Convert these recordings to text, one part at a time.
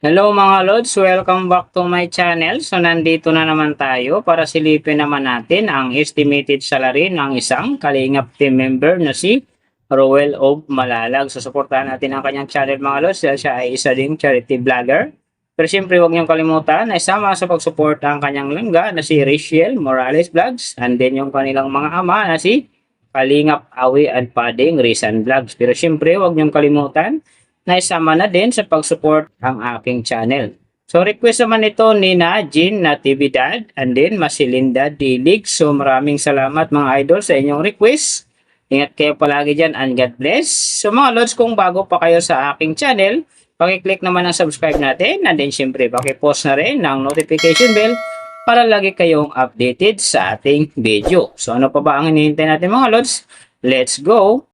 Hello mga Lods, welcome back to my channel. So nandito na naman tayo para silipin naman natin ang estimated salary ng isang Kalingap team member na si Roel of Malalag. So suportahan natin ang kanyang channel mga Lods dahil siya ay isa ding charity vlogger. Pero siyempre huwag niyong kalimutan na isama sa pagsuporta ang kanyang langga na si Rachel Morales Vlogs and then yung kanilang mga ama na si Kalingap Awi and Pading Rizan Vlogs. Pero siyempre huwag niyong kalimutan na isama na din sa pag-support ang aking channel. So request naman ito ni Jean Natividad and then Masilinda Dilig. So maraming salamat mga idol sa inyong request. Ingat kayo palagi dyan and God bless. So mga Lods, kung bago pa kayo sa aking channel, pakiclick naman ang subscribe natin and then syempre pakipost na rin ng notification bell para lagi kayong updated sa ating video. So ano pa ba ang hinihintay natin mga Lods? Let's go!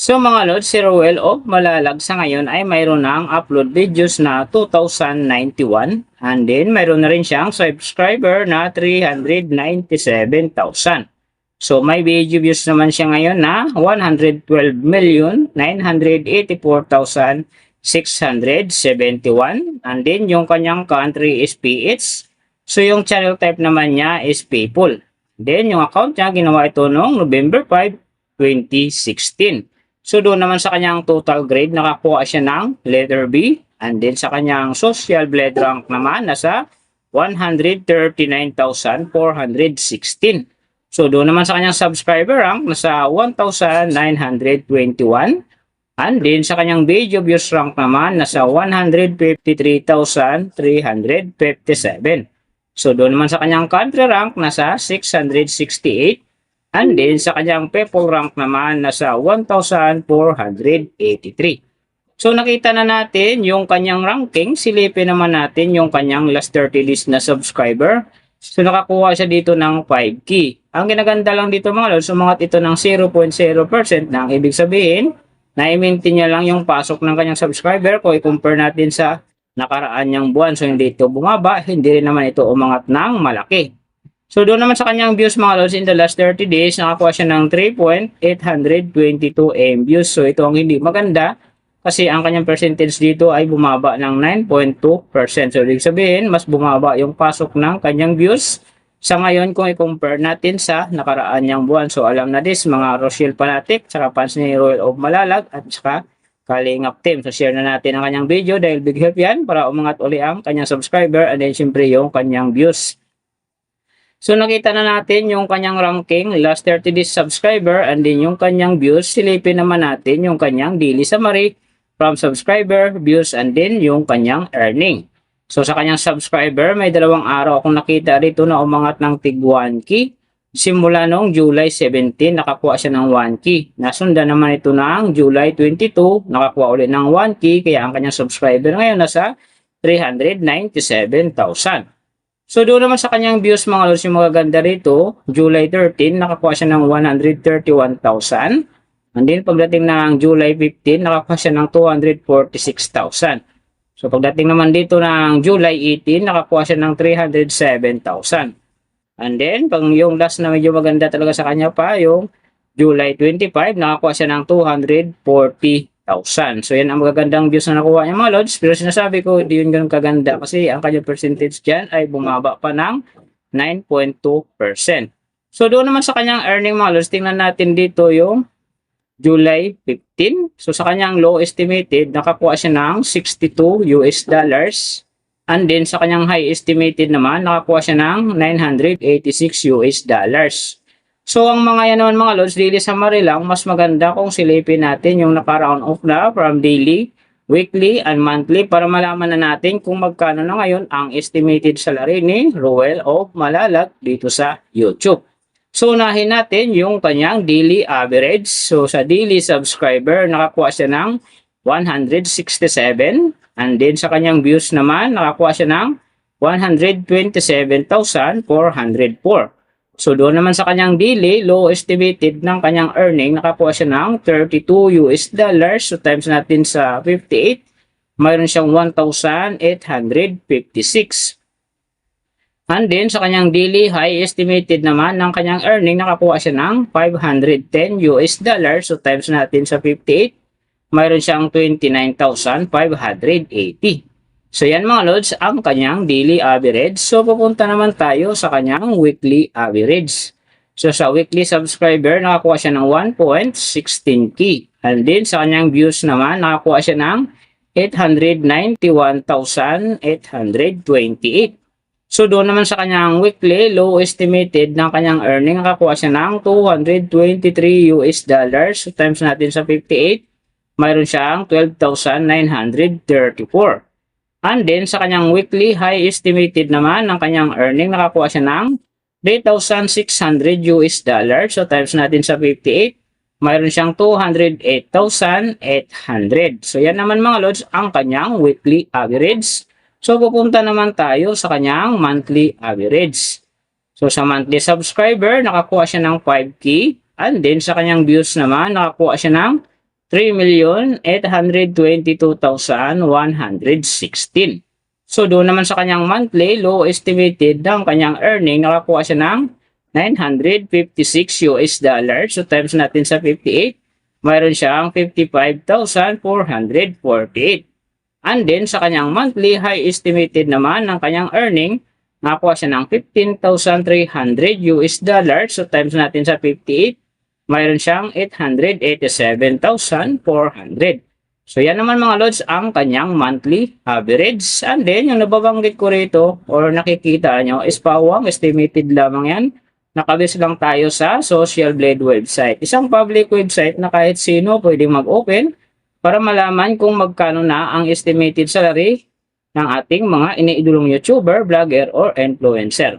So mga Lods, si Roel of Malalag sa ngayon ay mayroon ng upload videos na 2,091 and then mayroon na rin siyang subscriber na 397,000. So may video views naman siya ngayon na 112,984,671 and then yung kanyang country is PH. So yung channel type naman niya is people. Then yung account niya ginawa ito noong November 5, 2016. So doon naman sa kanyang total grade, nakakuha siya ng letter B. And then sa kanyang social blade rank naman, nasa 139,416. So doon naman sa kanyang subscriber rank, nasa 1,921. And then sa kanyang video views rank naman, nasa 153,357. So doon naman sa kanyang country rank, nasa 668. And then sa kanyang people rank naman nasa 1,483. So nakita na natin yung kanyang ranking. Silipin naman natin yung kanyang last 30 days na subscriber. So nakakuha siya dito ng 5K. Ang ginaganda lang dito mga Lods, sumangat ito ng 0.0% na ang ibig sabihin na i-maintain niya lang yung pasok ng kanyang subscriber kung i-compare natin sa nakaraan niyang buwan. So hindi ito bumaba, hindi rin naman ito umangat ng malaki. So doon naman sa kanyang views mga Lods, in the last 30 days, nakakuha siya ng 3.822 M views. So ito ang hindi maganda kasi ang kanyang percentage dito ay bumaba ng 9.2%. So ibig sabihin, mas bumaba yung pasok ng kanyang views sa ngayon kung i-compare natin sa nakaraan niyang buwan. So alam na this, mga Rochelle Fanatic, saka fans ni Roel of Malalag at saka Kalingap team. So share na natin ang kanyang video dahil big help yan para umangat uli ang kanyang subscriber and then syempre yung kanyang views. So nakita na natin yung kanyang ranking, last 30 days subscriber, and then yung kanyang views. Silipin naman natin yung kanyang daily summary from subscriber, views, and then yung kanyang earning. So sa kanyang subscriber, may 2 araw akong nakita rito na umangat ng tig 1K. Simula noong July 17, nakakuha siya ng 1K. Nasundan naman ito ng July 22, nakakuha ulit ng 1K. Kaya ang kanyang subscriber ngayon nasa 397,000. So doon naman sa kanyang views mga Lods, yung magaganda rito, July 13, nakakuha siya ng 131,000. And then pagdating ng July 15, nakakuha siya ng 246,000. So pagdating naman dito ng July 18, nakakuha siya ng 307,000. And then pag yung last na medyo maganda talaga sa kanya pa, yung July 25, nakakuha siya ng 240,000. So yan ang magagandang views na nakuha niya mga Lods. Pero sinasabi ko, hindi yun ganun kaganda kasi ang kanyang percentage dyan ay bumaba pa ng 9.2%. So doon naman sa kanyang earning mga Lods, tingnan natin dito yung July 15. So sa kanyang low estimated, nakakuha siya ng $62. And then sa kanyang high estimated naman, nakakuha siya ng $986. So ang mga yan naman mga Lods, daily summary lang, mas maganda kung silipin natin yung naka-round off na from daily, weekly, and monthly para malaman na natin kung magkano na ngayon ang estimated salary ni Roel of Malalag dito sa YouTube. So unahin natin yung kanyang daily average. So sa daily subscriber, nakakuha siya ng 167. And then sa kanyang views naman, nakakuha siya ng 127,404. So doon naman sa kanyang daily, low estimated ng kanyang earning, nakakuha siya ng $32. So times natin sa 58, mayroon siyang 1,856. And then sa kanyang daily high estimated naman ng kanyang earning, nakakuha siya ng 510 US dollars. So times natin sa 58, mayroon siyang 29,580. So yan mga lods, ang kanyang daily average. So pupunta naman tayo sa kanyang weekly average. So sa weekly subscriber, nakakuha siya ng 1.16k. And then sa kanyang views naman, nakakuha siya ng 891,828. So doon naman sa kanyang weekly low estimated ng kanyang earning, nakakuha siya ng 223 US dollars. So times natin sa 58, mayroon siyang 12,934. And then sa kanyang weekly high estimated naman ng kanyang earning, nakakuha siya ng 3,600 US dollars. So times natin sa 58, mayroon siyang 208,800. So yan naman mga lods ang kanyang weekly average. So pupunta naman tayo sa kanyang monthly average. So sa monthly subscriber, nakakuha siya ng 5k. And then sa kanyang views naman, nakakuha siya ng 3,822,116. So doon naman sa kanyang monthly low estimated ng kanyang earning, nakakuha siya ng 956 US dollars. So times natin sa 58, mayroon siyang 55,448. And then sa kanyang monthly high estimated naman ng kanyang earning, nakakuha siya ng 15,300 US dollars. So times natin sa 58, mayroon siyang 887,400. So yan naman mga lods ang kanyang monthly average. And then yung nababanggit ko rito or nakikita nyo is pawang estimated lamang yan. Nakabase lang tayo sa Social Blade website. Isang public website na kahit sino pwedeng mag-open para malaman kung magkano na ang estimated salary ng ating mga iniidolong YouTuber, vlogger, or influencer.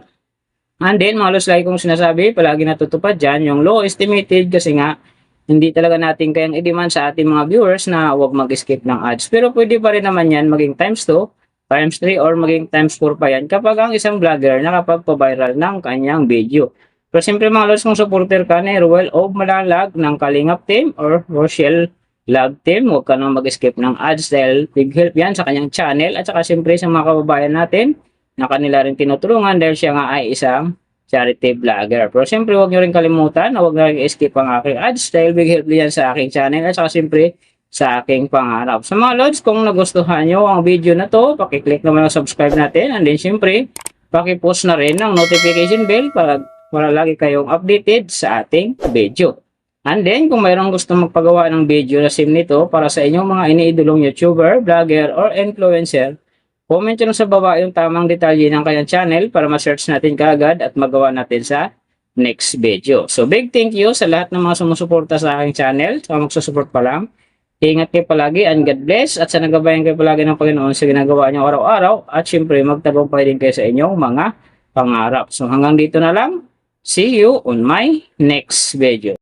And then, mga lods, like kong sinasabi, palagi natutupad dyan yung low estimated kasi nga, hindi talaga natin kayang i-demand sa ating mga viewers na huwag mag-skip ng ads. Pero pwede pa rin naman yan maging times 2, times 3, or maging times 4 pa yan kapag ang isang vlogger nakapagpa-viral ng kanyang video. Pero siyempre mga lods, kung supporter ka na Ruel o Malalag ng Kalingap Team or Rochelle Love Team, huwag ka nang mag-skip ng ads dahil big help yan sa kanyang channel at saka siyempre sa mga kababayan natin na kanila rin tinutulungan dahil siya nga ay isang charity vlogger. Pero siyempre huwag nyo rin kalimutan na huwag na rin skip ang aking ads dahil big help yan sa aking channel at saka siyempre sa aking pangarap. Sa mga lods, kung nagustuhan nyo ang video na to, pakiclick naman ang subscribe natin and then siyempre pakipost na rin ng notification bell para lagi kayong updated sa ating video. And then, kung mayroong gusto magpagawa ng video na sim nito para sa inyong mga iniidolong YouTuber, vlogger, or influencer, comment nyo sa baba yung tamang detalye ng kanyang channel para ma-search natin kaagad at magawa natin sa next video. So, big thank you sa lahat ng mga sumusuporta sa aking channel. Sa magsusupport pa lang. Ingat kayo palagi and God bless at sana gabayan kayo palagi ng Panginoon sa ginagawa niyo araw-araw at syempre magtagumpay din kayo sa inyong mga pangarap. So, hanggang dito na lang. See you on my next video.